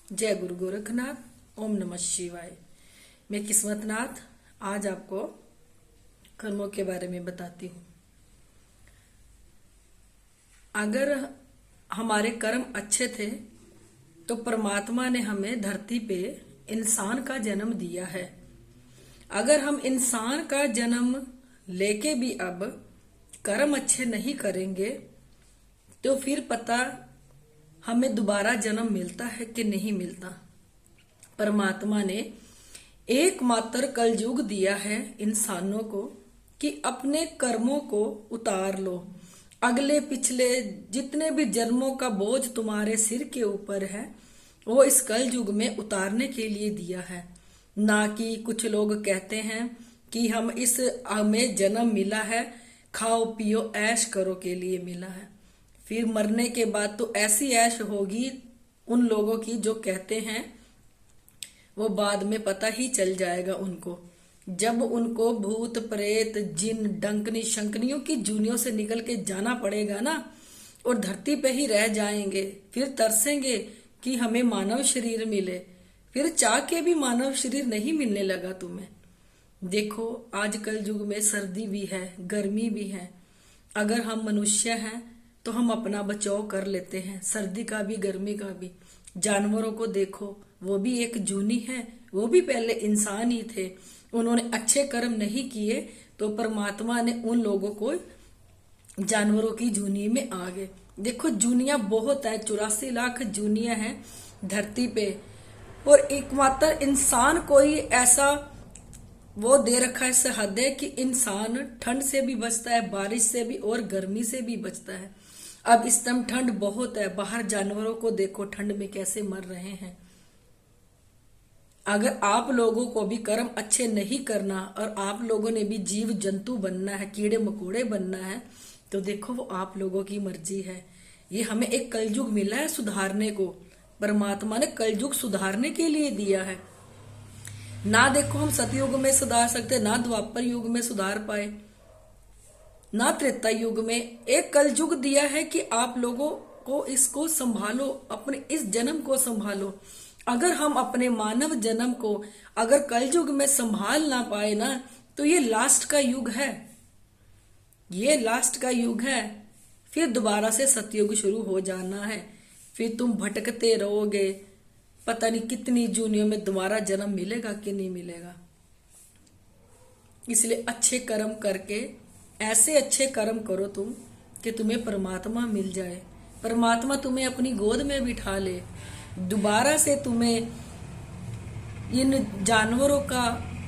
जय गुरु गोरखनाथ। ओम नमः शिवाय। मैं किस्मतनाथ आज आपको कर्मों के बारे में बताती हूँ। अगर हमारे कर्म अच्छे थे तो परमात्मा ने हमें धरती पे इंसान का जन्म दिया है। अगर हम इंसान का जन्म लेके भी अब कर्म अच्छे नहीं करेंगे तो फिर पता हमें दोबारा जन्म मिलता है कि नहीं मिलता। परमात्मा ने एकमात्र कलयुग दिया है इंसानों को कि अपने कर्मों को उतार लो। अगले पिछले जितने भी जन्मों का बोझ तुम्हारे सिर के ऊपर है वो इस कलयुग में उतारने के लिए दिया है। ना कि कुछ लोग कहते हैं कि हमें जन्म मिला है खाओ पियो ऐश करो के लिए मिला है। फिर मरने के बाद तो ऐसी ऐश होगी उन लोगों की जो कहते हैं, वो बाद में पता ही चल जाएगा उनको, जब उनको भूत प्रेत जिन डंकनी शंकनियों की जूनियों से निकल के जाना पड़ेगा ना, और धरती पे ही रह जाएंगे। फिर तरसेंगे कि हमें मानव शरीर मिले। फिर चाह के भी मानव शरीर नहीं मिलने लगा तुम्हें। देखो आजकल युग में सर्दी भी है, गर्मी भी है। अगर हम मनुष्य हैं तो हम अपना बचाव कर लेते हैं, सर्दी का भी गर्मी का भी। जानवरों को देखो, वो भी एक जूनी है, वो भी पहले इंसान ही थे। उन्होंने अच्छे कर्म नहीं किए तो परमात्मा ने उन लोगों को जानवरों की जूनी में आ गए। देखो जूनिया बहुत है, 84 लाख जूनिया हैं धरती पे, और एकमात्र इंसान कोई ऐसा वो दे रखा है हद है कि इंसान ठंड से भी बचता है, बारिश से भी और गर्मी से भी बचता है। अब इस टाइम ठंड बहुत है, बाहर जानवरों को देखो ठंड में कैसे मर रहे हैं। अगर आप लोगों को भी कर्म अच्छे नहीं करना और आप लोगों ने भी जीव जंतु बनना है, कीड़े मकोड़े बनना है, तो देखो वो आप लोगों की मर्जी है। ये हमें एक कलयुग मिला है सुधारने को। परमात्मा ने कलयुग सुधारने के लिए दिया है। ना देखो हम सतयुग में सुधार सकते, ना द्वापर युग में सुधार पाए, ना त्रेता युग में। एक कलयुग दिया है कि आप लोगों को इसको संभालो, अपने इस जन्म को संभालो। अगर हम अपने मानव जन्म को अगर कलयुग में संभाल ना पाए ना, तो ये लास्ट का युग है, ये लास्ट का युग है। फिर दोबारा से सतयुग शुरू हो जाना है। फिर तुम भटकते रहोगे, पता नहीं कितनी जूनियों में दोबारा जन्म मिलेगा कि नहीं मिलेगा। इसलिए अच्छे कर्म करके ऐसे अच्छे कर्म करो तुम कि तुम्हें परमात्मा मिल जाए, परमात्मा तुम्हें अपनी गोद में बिठा ले, दोबारा से तुम्हें इन जानवरों का,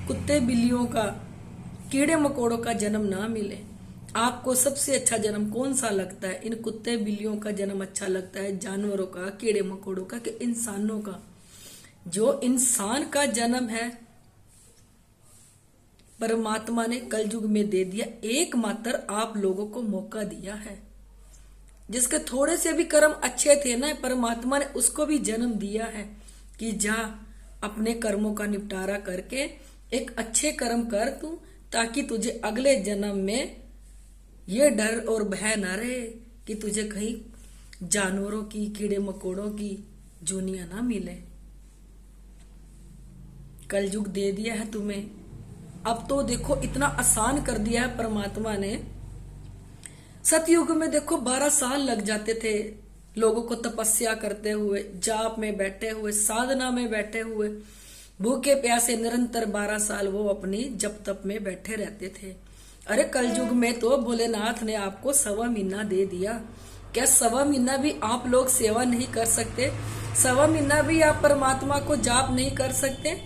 कुत्ते बिल्लियों का, कीड़े मकोड़ों का जन्म ना मिले। आपको सबसे अच्छा जन्म कौन सा लगता है? इन कुत्ते बिल्लियों का जन्म अच्छा लगता है, जानवरों का, कीड़े मकोड़ों का, कि इंसानों का? जो इंसान का जन्म है परमात्मा ने कलयुग में दे दिया। एकमात्र आप लोगों को मौका दिया है। जिसके थोड़े से भी कर्म अच्छे थे ना, परमात्मा ने उसको भी जन्म दिया है कि जा अपने कर्मों का निपटारा करके एक अच्छे कर्म कर तू, ताकि तुझे अगले जन्म में ये डर और भय ना रहे कि तुझे कहीं जानवरों की, कीड़े मकोड़ों की जूनिया ना मिले। कलयुग दे दिया है तुम्हें। अब तो देखो इतना आसान कर दिया है परमात्मा ने। सतयुग में देखो 12 साल लग जाते थे लोगों को तपस्या करते हुए, जाप में बैठे हुए, साधना में बैठे हुए, भूखे प्यासे निरंतर 12 साल वो अपनी जप तप में बैठे रहते थे। अरे कलयुग में तो भोलेनाथ ने आपको 1.25 महीना दे दिया। क्या 1.25 महीना भी आप लोग सेवा नहीं कर सकते? 1.25 महीना भी आप परमात्मा को जाप नहीं कर सकते?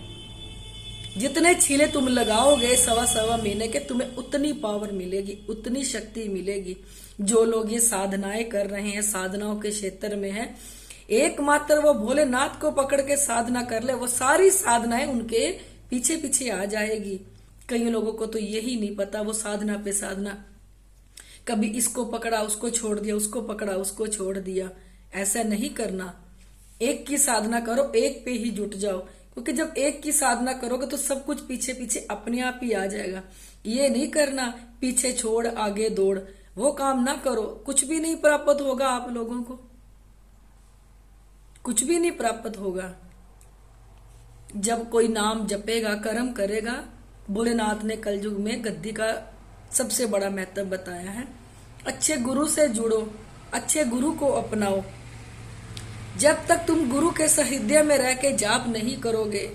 जितने छीले तुम लगाओगे 1.25 महीने के, तुम्हें उतनी पावर मिलेगी, उतनी शक्ति मिलेगी। जो लोग ये साधनाएं कर रहे हैं, साधनाओं के क्षेत्र में है, एकमात्र वो भोलेनाथ को पकड़ के साधना कर ले, वो सारी साधनाएं उनके पीछे पीछे आ जाएगी। कई लोगों को तो यही नहीं पता, वो साधना पे साधना, कभी इसको पकड़ा उसको छोड़ दिया, उसको पकड़ा उसको छोड़ दिया। ऐसा नहीं करना। एक की साधना करो, एक पे ही जुट जाओ, क्योंकि जब एक की साधना करोगे तो सब कुछ पीछे पीछे अपने आप ही आ जाएगा। ये नहीं करना पीछे छोड़ आगे दौड़, वो काम ना करो, कुछ भी नहीं प्राप्त होगा आप लोगों को। कुछ भी नहीं प्राप्त होगा। जब कोई नाम जपेगा, कर्म करेगा, भोलेनाथ ने कलयुग में गद्दी का सबसे बड़ा महत्व बताया है। अच्छे गुरु से जुड़ो, अच्छे गुरु को अपनाओ। जब तक तुम गुरु के सानिध्य में रह के जाप नहीं करोगे,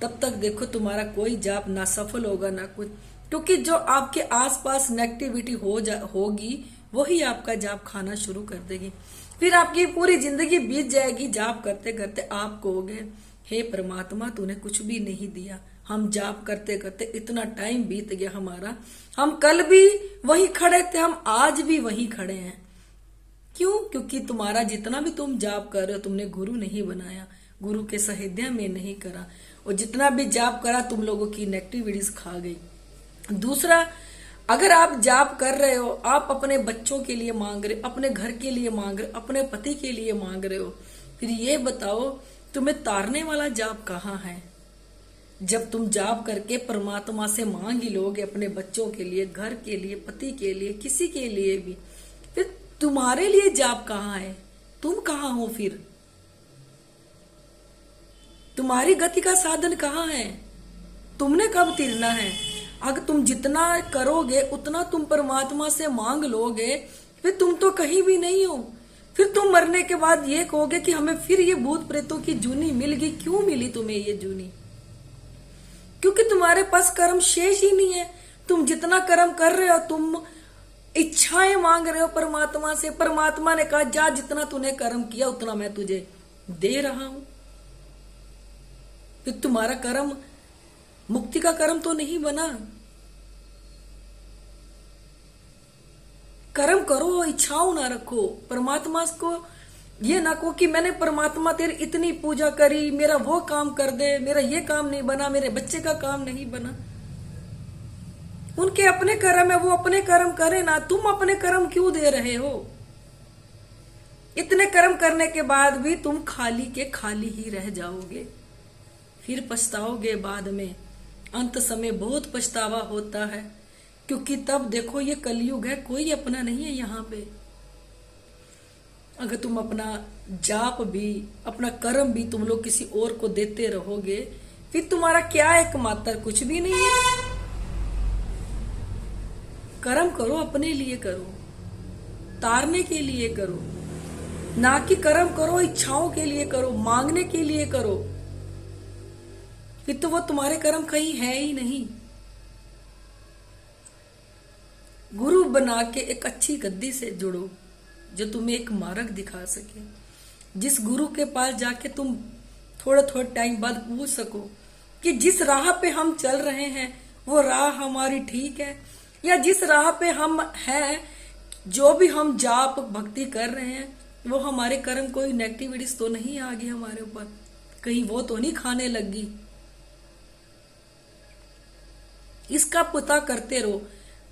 तब तक देखो तुम्हारा कोई जाप ना सफल होगा ना कुछ, क्योंकि जो आपके आसपास नेगेटिविटी होगी वही आपका जाप खाना शुरू कर देगी। फिर आपकी पूरी जिंदगी बीत जाएगी, जाप करते करते आप कहोगे हे परमात्मा तूने कुछ भी नहीं दिया। हम जाप करते करते इतना टाइम बीत गया हमारा, हम कल भी वहीं खड़े थे, हम आज भी वहीं खड़े हैं। क्यों? क्योंकि तुम्हारा जितना भी तुम जाप कर रहे हो तुमने गुरु नहीं बनाया, गुरु के सानिध्य में नहीं करा, और जितना भी जाप करा तुम लोगों की नेगेटिविटीज खा गई। दूसरा, अगर आप जाप कर रहे हो, आप अपने बच्चों के लिए मांग रहे हो, अपने घर के लिए मांग रहे हो, अपने पति के लिए मांग रहे हो, फिर ये बताओ तुम्हें तारने वाला जाप कहाँ है? जब तुम जाप करके परमात्मा से मांग ही लोगे अपने बच्चों के लिए, घर के लिए, पति के लिए, किसी के लिए भी, फिर तुम्हारे लिए जाप कहाँ है? तुम कहाँ हो? फिर तुम्हारी गति का साधन कहाँ है? तुमने कब तिरना है? अगर तुम जितना करोगे उतना तुम परमात्मा से मांग लोगे, फिर तुम तो कहीं भी नहीं हो। फिर तुम मरने के बाद ये कहोगे कि हमें फिर ये भूत प्रेतों की जूनी मिल गई। क्यों मिली तुम्हें ये जूनी? क्योंकि तुम्हारे पास कर्म शेष ही नहीं है। तुम जितना कर्म कर रहे हो, तुम इच्छाएं मांग रहे हो परमात्मा से। परमात्मा ने कहा जा जितना तूने कर्म किया उतना मैं तुझे दे रहा हूं। फिर तुम्हारा कर्म मुक्ति का कर्म तो नहीं बना। कर्म करो, इच्छाओं ना रखो। परमात्मा को ये ना कहो कि मैंने परमात्मा तेरी इतनी पूजा करी, मेरा वो काम कर दे, मेरा ये काम नहीं बना, मेरे बच्चे का काम नहीं बना। उनके अपने कर्म है, वो अपने कर्म करे ना, तुम अपने कर्म क्यों दे रहे हो? इतने कर्म करने के बाद भी तुम खाली के खाली ही रह जाओगे, फिर पछताओगे बाद में। अंत समय बहुत पछतावा होता है, क्योंकि तब देखो ये कलयुग है, कोई अपना नहीं है यहाँ पे। अगर तुम अपना जाप भी, अपना कर्म भी तुम लोग किसी और को देते रहोगे, फिर तुम्हारा क्या एकमात्र? कुछ भी नहीं है। कर्म करो, अपने लिए करो, तारने के लिए करो, ना कि कर्म करो इच्छाओं के लिए करो, मांगने के लिए करो। फिर तो वो तुम्हारे कर्म कहीं है ही नहीं। गुरु बना के एक अच्छी गद्दी से जुड़ो जो तुम्हें एक मार्ग दिखा सके, जिस गुरु के पास जाके तुम थोड़ा थोड़ा टाइम बाद पूछ सको कि जिस राह पे हम चल रहे हैं वो राह हमारी ठीक है, या जिस राह पे हम हैं, जो भी हम जाप भक्ति कर रहे हैं, वो हमारे कर्म कोई नेगेटिविटीज तो नहीं आ गई हमारे ऊपर, कहीं वो तो नहीं खाने लगी। इसका पता करते रहो।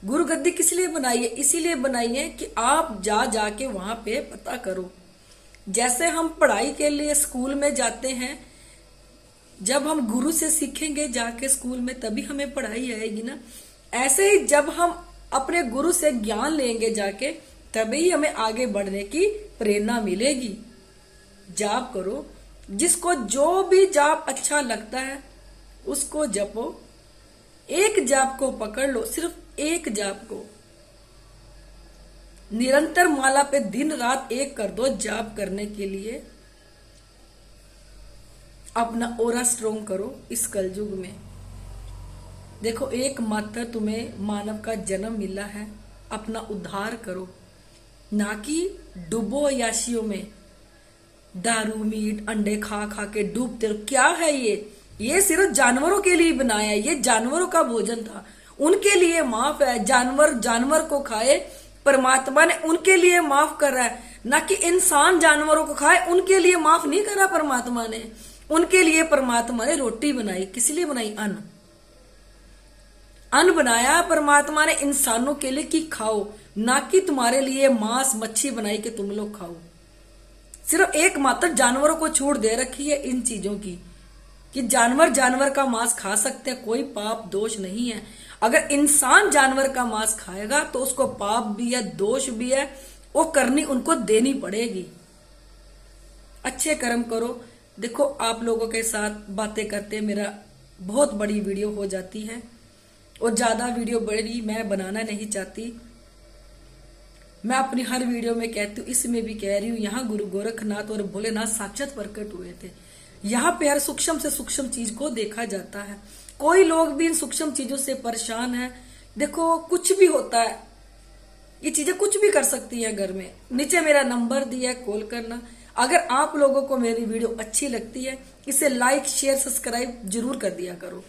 गुरु गद्दी किस लिए बनाई है? इसीलिए बनाई है कि आप जाके वहां पे पता करो। जैसे हम पढ़ाई के लिए स्कूल में जाते हैं, जब हम गुरु से सीखेंगे जाके स्कूल में, तभी हमें पढ़ाई आएगी ना। ऐसे ही जब हम अपने गुरु से ज्ञान लेंगे जाके, तभी हमें आगे बढ़ने की प्रेरणा मिलेगी। जाप करो, जिसको जो भी जाप अच्छा लगता है उसको जपो। एक जाप को पकड़ लो, सिर्फ एक जाप को निरंतर माला पे दिन रात एक कर दो जाप करने के लिए। अपना ओरा स्ट्रोंग करो इस कलयुग में। देखो, एक मात्र तुम्हें मानव का जन्म मिला है, अपना उद्धार करो, ना कि डूबो याशियों में, दारू मीट अंडे खा खा के डूबते रहो। क्या है ये सिर्फ जानवरों के लिए बनाया है, ये जानवरों का भोजन था, उनके लिए माफ है। जानवर को खाए, परमात्मा ने उनके लिए माफ कर रहा है, ना कि इंसान जानवरों को खाए, उनके लिए माफ नहीं करा परमात्मा ने। उनके लिए परमात्मा ने रोटी बनाई, किस लिए बनाई? अन्न बनाया परमात्मा ने इंसानों के लिए कि खाओ, ना कि तुम्हारे लिए मांस मच्छी बनाई कि तुम लोग खाओ। सिर्फ एक मात्र जानवरों को छूट दे रखी है इन चीजों की, कि जानवर का मांस खा सकते हैं, कोई पाप दोष नहीं है। अगर इंसान जानवर का मांस खाएगा तो उसको पाप भी है, दोष भी है, वो करनी उनको देनी पड़ेगी। अच्छे कर्म करो। देखो आप लोगों के साथ बातें करते मेरा बहुत बड़ी वीडियो हो जाती है और ज्यादा वीडियो बड़ी मैं बनाना नहीं चाहती। मैं अपनी हर वीडियो में कहती हूँ, इसमें भी कह रही हूँ, यहाँ गुरु गोरखनाथ और भोलेनाथ साक्षात प्रकट हुए थे। यहाँ पे हर सूक्ष्म से सूक्ष्म चीज को देखा जाता है। कोई लोग भी इन सूक्ष्म चीजों से परेशान है। देखो कुछ भी होता है, ये चीजें कुछ भी कर सकती है घर में। नीचे मेरा नंबर दिया है, कॉल करना। अगर आप लोगों को मेरी वीडियो अच्छी लगती है, इसे लाइक शेयर सब्सक्राइब जरूर कर दिया करो।